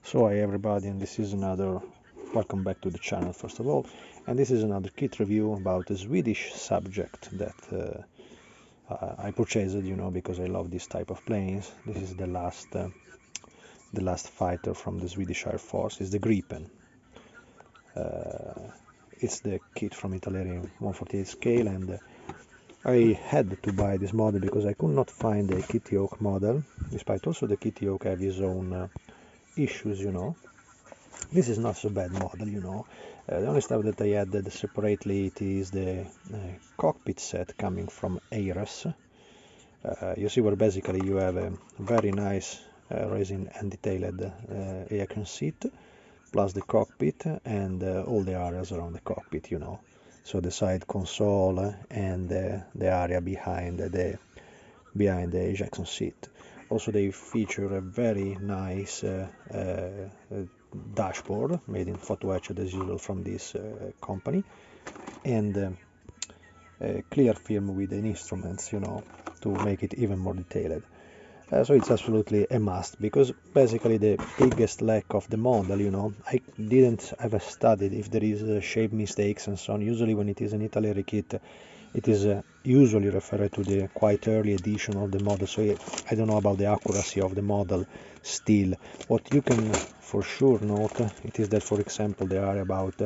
So hi everybody, and this is another welcome back to the channel first of all, and this is another kit review about a Swedish subject that I purchased, because I love this type of planes. This is the last fighter from the Swedish Air Force. It's the Gripen. It's the kit from italeri 148 scale, and I had to buy this model because I could not find a kit yoke model, despite also the kit yoke have his own issues. This is not so bad model. The only stuff that I added separately it is the cockpit set coming from Ares. You see where basically you have a very nice resin and detailed aircon seat, plus the cockpit and all the areas around the cockpit, So the side console and the area behind the ejection seat. Also, they feature a very nice dashboard made in photo etched as usual from this company, and clear film with the instruments, to make it even more detailed. So it's absolutely a must, because basically the biggest lack of the model, I didn't ever studied if there is shape mistakes and so on. Usually when it is an italeri kit, it is usually referred to the quite early edition of the model, so I don't know about the accuracy of the model still. What you can for sure note, it is that, for example, the area about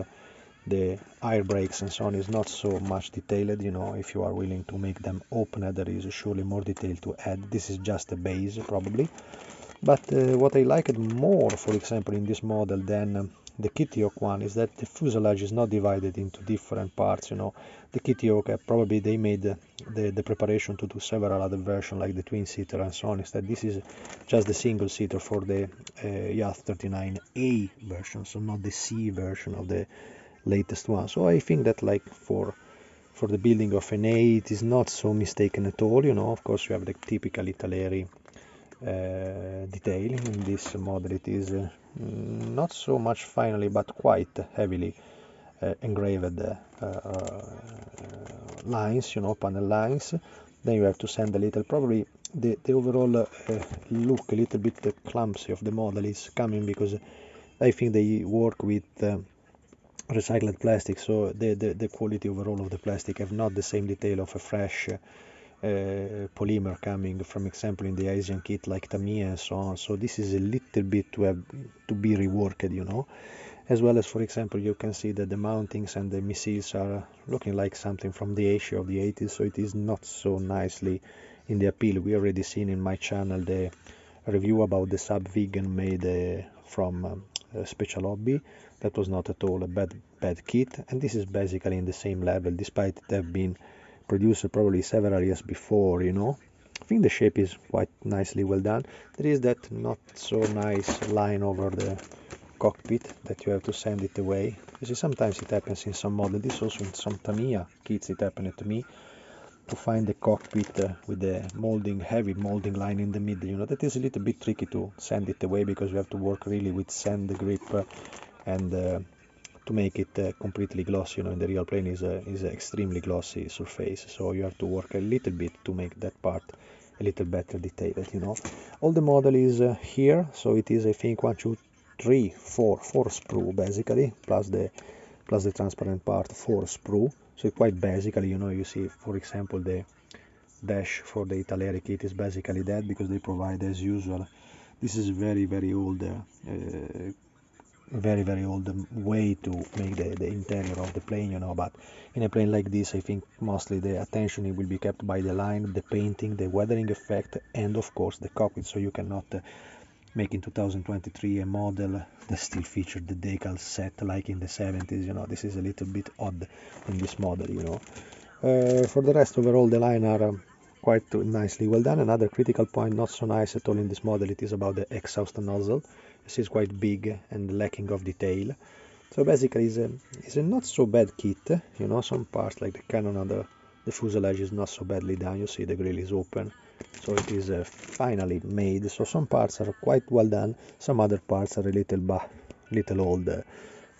the air brakes and so on is not so much detailed. If you are willing to make them open, there is surely more detail to add. This is just a base probably, but what I liked more, for example, in this model than the kit yoke one, is that the fuselage is not divided into different parts. The kit yoke, probably they made the preparation to do several other versions like the twin seater and so on. Instead, this is just the single seater for the J39A version, so not the C version of the latest one. So I think that, like, for the building of an A, it is not so mistaken at all. Of course you have the typical italeri detail. In this model it is not so much finely but quite heavily engraved lines, panel lines. Then you have to sand a little. Probably the overall look a little bit clumsy of the model is coming because I think they work with recycled plastic, so the quality overall of the plastic have not the same detail of a fresh polymer coming from example in the Asian kit like Tamiya and so on. So this is a little bit to be reworked, as well as, for example, you can see that the mountings and the missiles are looking like something from the Asia of the 80s, so it is not so nicely in the appeal. We already seen in my channel the review about the Saab Vegan made from Special Hobby. That was not at all a bad kit, and this is basically in the same level, despite it have been produced probably several years before. I think the shape is quite nicely well done. There is that not so nice line over the cockpit that you have to send it away. You see, sometimes it happens in some models. This also in some Tamiya kits it happened to me, to find the cockpit with the heavy molding line in the middle. That is a little bit tricky to send it away, because you have to work really with sand grip and to make it completely glossy. In the real plane is extremely glossy surface, so you have to work a little bit to make that part a little better detailed. All the model is here, so it is, I think, 1, 2, 3, 4 sprue basically, plus the transparent part, 4 sprue. So quite basically, you see, for example, the dash for the italeri kit is basically that, because they provide, as usual, this is very old, very old way to make the interior of the plane, but in a plane like this, I think mostly the attention will be kept by the line, the painting, the weathering effect, and of course the cockpit. So you cannot make in 2023 a model that still featured the decal set like in the 70s. This is a little bit odd in this model. For the rest, overall the line are quite nicely well done. Another critical point not so nice at all in this model, it is about the exhaust nozzle. This is quite big and lacking of detail. So basically it's a not so bad kit. Some parts like the cannon and the fuselage is not so badly done. You see the grill is open, so it is finally made. So some parts are quite well done, some other parts are a little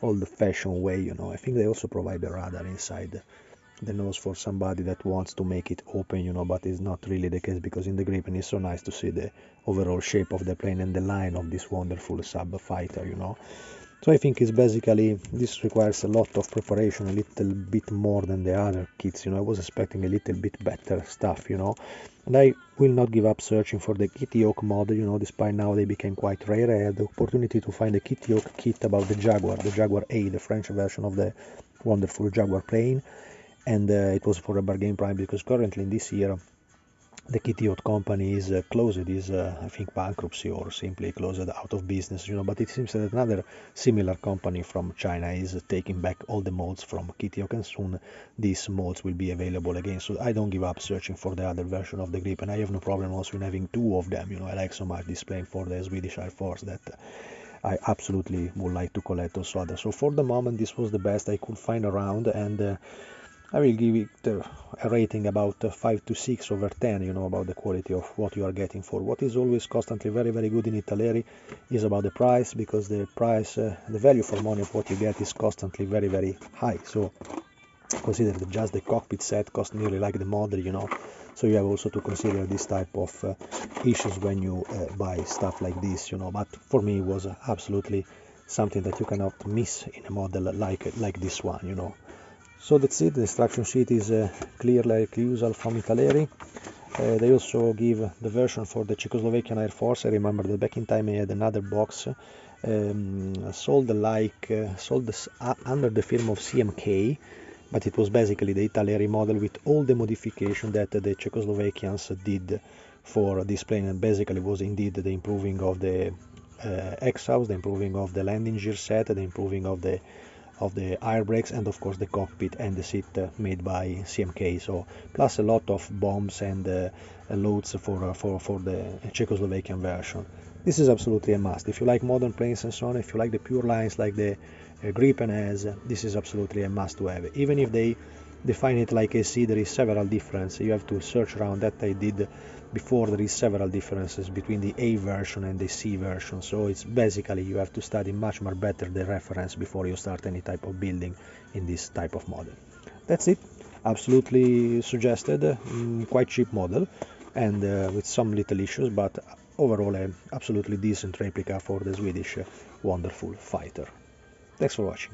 old fashioned way. I think they also provide a radar inside the nose for somebody that wants to make it open, you know, but it's not really the case, because in the Gripen it's so nice to see the overall shape of the plane and the line of this wonderful Saab fighter, you know. So I think it's basically, this requires a lot of preparation, a little bit more than the other kits, you know. I was expecting a little bit better stuff, you know. And I will not give up searching for the kit yoke model, you know, despite now they became quite rare. I had the opportunity to find a kit yoke kit about the Jaguar A, the French version of the wonderful Jaguar plane. And it was for a bargain price, because currently in this year the kit yacht company is closed, is I think bankruptcy or simply closed, out of business, you know. But it seems that another similar company from China is taking back all the molds from kit yacht, and soon these molds will be available again. So I don't give up searching for the other version of the Gripen. I have no problem also in having two of them, you know. I like so much this plane for the Swedish Air Force that I absolutely would like to collect also others. So for the moment this was the best I could find around, and I will give it a rating about 5 to 6 over 10, you know, about the quality of what you are getting for. What is always constantly very, very good in italeri is about the price, because the price, the value for money of what you get is constantly very, very high. So consider that just the cockpit set costs nearly like the model, you know. So you have also to consider this type of issues when you buy stuff like this, you know. But for me it was absolutely something that you cannot miss in a model like this one, you know. So that's it. The instruction sheet is clear like usual from Italeri. They also give the version for the Czechoslovakian Air Force. I remember that back in time I had another box sold under the firm of CMK, but it was basically the Italeri model with all the modification that the Czechoslovakians did for this plane, and basically was indeed the improving of the exhaust, the improving of the landing gear set, the improving of the air brakes, and of course the cockpit and the seat made by CMK. So plus a lot of bombs and loads for the Czechoslovakian version. This is absolutely a must. If you like modern planes and so on, if you like the pure lines like the Gripen has, this is absolutely a must to have. Even if they define it like AC, there is several differences. You have to search around. That I did before. There is several differences between the A version and the C version, so it's basically you have to study much more better the reference before you start any type of building in this type of model. That's it. Absolutely suggested. Quite cheap model, and with some little issues, but overall an absolutely decent replica for the Swedish wonderful fighter. Thanks for watching.